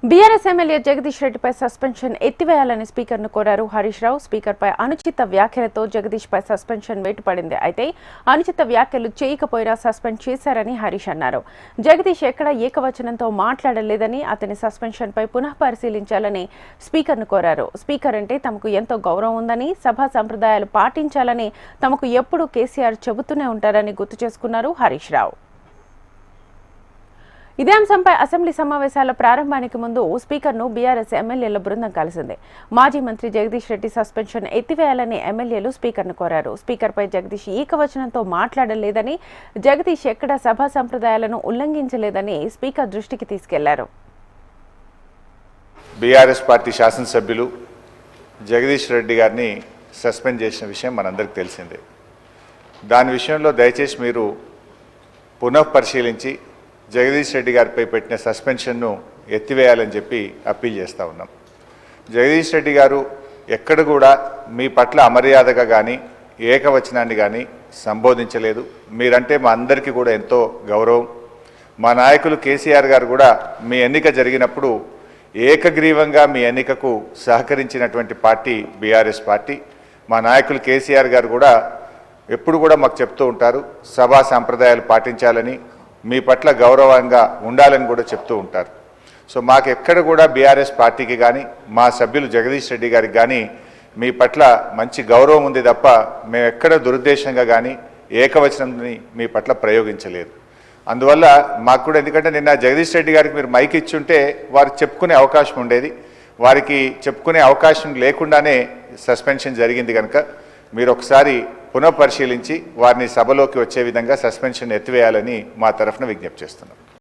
BRS MLA Jagadish రెడ్డిపై suspension ఎత్తివేయాలని స్పీకర్ను కోరారు హరీష్ రావు. స్పీకర్పై అనుచిత వ్యాఖ్యలతో జగదీష్పై సస్పెన్షన్ వేటుపడింది. అయితే అనుచిత వ్యాఖ్యలు చేయకపోయినా సస్పెండ్ చేశారని హరీష్ అన్నారు. జగదీష్ ఎక్కడ ఏకవచనంతో మాట్లాడలేదని, అతని సస్పెన్షన్పై పునః పరిశీలించాలని స్పీకర్ను కోరారు. స్పీకర్ అంటే తమకు ఎంతో గౌరవం ఉందని, సభా సంప్రదాయాలు పాటించాలని తమకు ఎప్పుడూ కేసీఆర్ చెబుతూనే ఉంటారని గుర్తు చేసుకున్నారు హరీష్ రావు. ఇదే అంశంపై అసెంబ్లీ సమావేశాల ప్రారంభానికి ముందు స్పీకర్ను బీఆర్ఎస్ ఎమ్మెల్యేల బృందం కలిసింది. మాజీ మంత్రి జగదీష్ రెడ్డి సస్పెన్షన్ ఎత్తివేయాలని ఎమ్మెల్యేలు స్పీకర్ను కోరారు. స్పీకర్పై జగదీష్ ఏకవచనంతో మాట్లాడలేదని, జగదీష్ ఎక్కడా సభా సంప్రదాయాలను ఉల్లంఘించలేదని స్పీకర్ దృష్టికి తీసుకెళ్లారు. బీఆర్ఎస్ పార్టీ శాసనసభ్యులు జగదీష్ రెడ్డి గారిని సస్పెండ్ చేసిన విషయం మనందరికీ తెలిసిందే. దాని విషయంలో దయచేసి మీరు పునః పరిశీలించి జగదీష్ రెడ్డి గారిపై పెట్టిన సస్పెన్షన్ను ఎత్తివేయాలని చెప్పి అప్పీల్ చేస్తూ ఉన్నాం. జగదీష్ రెడ్డి గారు ఎక్కడ కూడా మీ పట్ల అమర్యాదగా కానీ ఏకవచనాన్ని కానీ సంబోధించలేదు. మీరంటే మా అందరికీ కూడా ఎంతో గౌరవం. మా నాయకులు కేసీఆర్ గారు కూడా మీ ఎన్నిక జరిగినప్పుడు ఏకగ్రీవంగా మీ ఎన్నికకు సహకరించినటువంటి పార్టీ బీఆర్ఎస్ పార్టీ. మా నాయకులు కేసీఆర్ గారు కూడా ఎప్పుడు కూడా మాకు చెప్తూ ఉంటారు, సభా సాంప్రదాయాలు పాటించాలని, మీ పట్ల గౌరవంగా ఉండాలని కూడా చెప్తూ ఉంటారు. సో మాకు ఎక్కడ కూడా బీఆర్ఎస్ పార్టీకి కానీ మా సభ్యులు జగదీష్ రెడ్డి గారికి కానీ మీ పట్ల మంచి గౌరవం ఉంది తప్ప మేము ఎక్కడ దురుద్దేశంగా కానీ ఏకవచనాన్ని మీ పట్ల ప్రయోగించలేదు. అందువల్ల మాకు కూడా, ఎందుకంటే నిన్న జగదీష్ రెడ్డి గారికి మీరు మైక్ ఇచ్చుంటే వారు చెప్పుకునే అవకాశం ఉండేది. వారికి చెప్పుకునే అవకాశం లేకుండానే సస్పెన్షన్ జరిగింది కనుక మీరు ఒకసారి పునఃపరిశీలించి వారిని సభలోకి వచ్చే విధంగా సస్పెన్షన్ ఎత్తివేయాలని మా తరఫున విజ్ఞప్తి చేస్తున్నాం.